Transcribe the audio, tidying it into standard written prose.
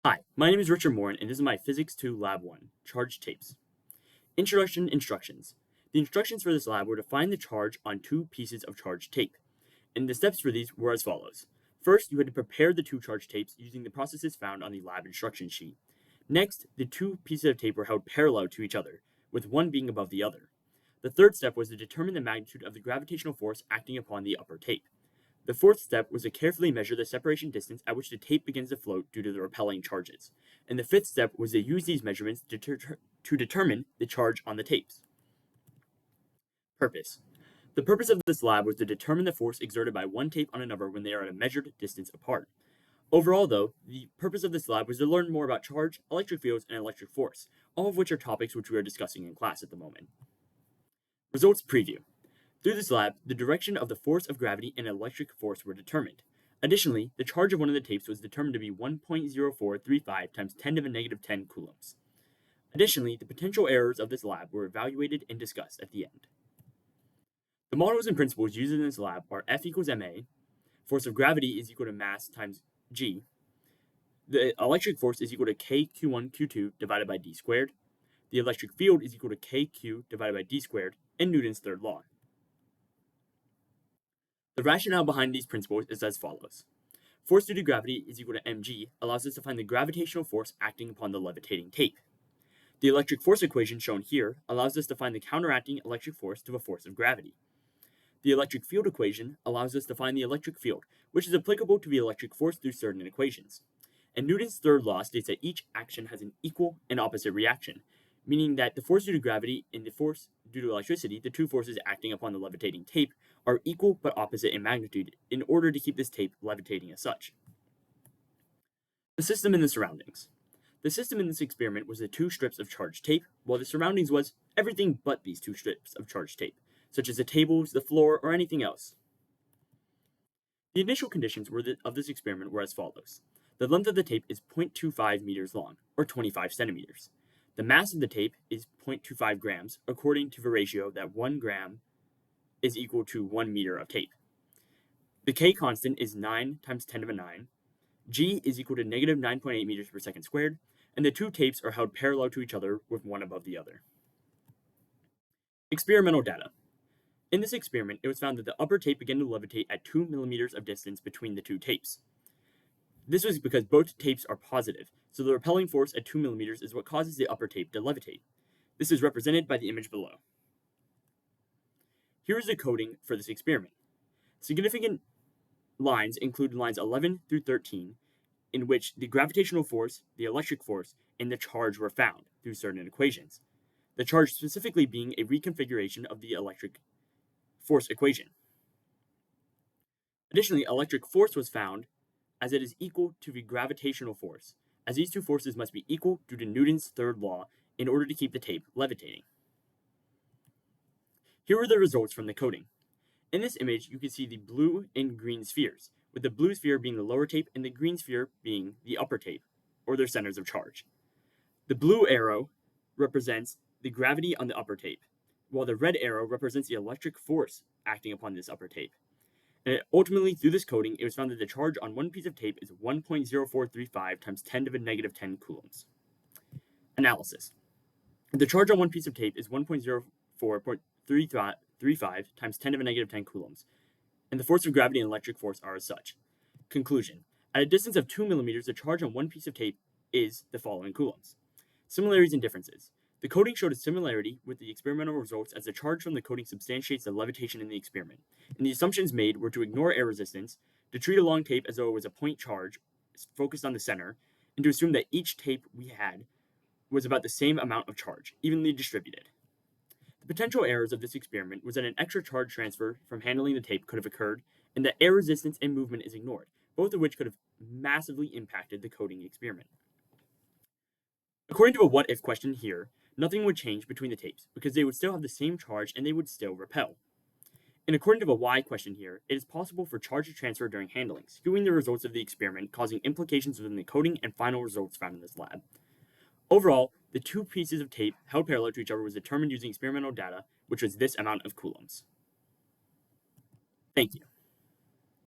Hi, my name is Richard Morin, and this is my Physics 2 Lab 1, Charged Tapes. Introduction Instructions. The instructions for this lab were to find the charge on two pieces of charged tape, and the steps for these were as follows. First, you had to prepare the two charged tapes using the processes found on the lab instruction sheet. Next, the two pieces of tape were held parallel to each other, with one being above the other. The third step was to determine the magnitude of the gravitational force acting upon the upper tape. The fourth step was to carefully measure the separation distance at which the tape begins to float due to the repelling charges. And the fifth step was to use these measurements to determine the charge on the tapes. Purpose. The purpose of this lab was to determine the force exerted by one tape on another when they are at a measured distance apart. Overall, though, the purpose of this lab was to learn more about charge, electric fields, and electric force, all of which are topics which we are discussing in class at the moment. Results preview. Through this lab, the direction of the force of gravity and electric force were determined. Additionally, the charge of one of the tapes was determined to be 1.0435 times 10 to the negative 10 coulombs. Additionally, the potential errors of this lab were evaluated and discussed at the end. The models and principles used in this lab are F equals ma, force of gravity is equal to mass times g, the electric force is equal to kq1q2 divided by d squared, the electric field is equal to kq divided by d squared, and Newton's third law. The rationale behind these principles is as follows. Force due to gravity is equal to mg allows us to find the gravitational force acting upon the levitating tape. The electric force equation shown here allows us to find the counteracting electric force to a force of gravity. The electric field equation allows us to find the electric field, which is applicable to the electric force through certain equations. And Newton's third law states that each action has an equal and opposite reaction, meaning that the force due to gravity and the force due to electricity, the two forces acting upon the levitating tape, are equal but opposite in magnitude in order to keep this tape levitating as such. The system and the surroundings. The system in this experiment was the two strips of charged tape, while the surroundings was everything but these two strips of charged tape, such as the tables, the floor, or anything else. The initial conditions of this experiment were as follows. The length of the tape is 0.25 meters long, or 25 centimeters. The mass of the tape is 0.25 grams, according to the ratio that 1 gram is equal to 1 meter of tape. The K constant is 9 times 10 to the 9. G is equal to negative 9.8 meters per second squared, and the two tapes are held parallel to each other with one above the other. Experimental data. In this experiment, it was found that the upper tape began to levitate at 2 millimeters of distance between the two tapes. This was because both tapes are positive, so the repelling force at 2 millimeters is what causes the upper tape to levitate. This is represented by the image below. Here is the coding for this experiment. Significant lines include lines 11 through 13, in which the gravitational force, the electric force, and the charge were found through certain equations. The charge specifically being a reconfiguration of the electric force equation. Additionally, electric force was found as it is equal to the gravitational force, as these two forces must be equal due to Newton's third law in order to keep the tape levitating. Here are the results from the coding. In this image, you can see the blue and green spheres, with the blue sphere being the lower tape and the green sphere being the upper tape, or their centers of charge. The blue arrow represents the gravity on the upper tape, while the red arrow represents the electric force acting upon this upper tape. And ultimately, through this coding, it was found that the charge on one piece of tape is 1.0435 times 10 to the negative 10 coulombs. Analysis. The charge on one piece of tape is 1.0435 times 10 to the negative 10 coulombs, and the force of gravity and electric force are as such. Conclusion. At a distance of 2 millimeters, the charge on one piece of tape is the following coulombs. Similarities and differences. The coding showed a similarity with the experimental results as the charge from the coding substantiates the levitation in the experiment, and the assumptions made were to ignore air resistance, to treat a long tape as though it was a point charge focused on the center, and to assume that each tape we had was about the same amount of charge, evenly distributed. The potential errors of this experiment was that an extra charge transfer from handling the tape could have occurred, and that air resistance and movement is ignored, both of which could have massively impacted the coding experiment. According to a what-if question here, nothing would change between the tapes, because they would still have the same charge and they would still repel. And according to a why question here, it is possible for charge to transfer during handling, skewing the results of the experiment, causing implications within the coding and final results found in this lab. Overall, the two pieces of tape held parallel to each other was determined using experimental data, which was this amount of coulombs. Thank you.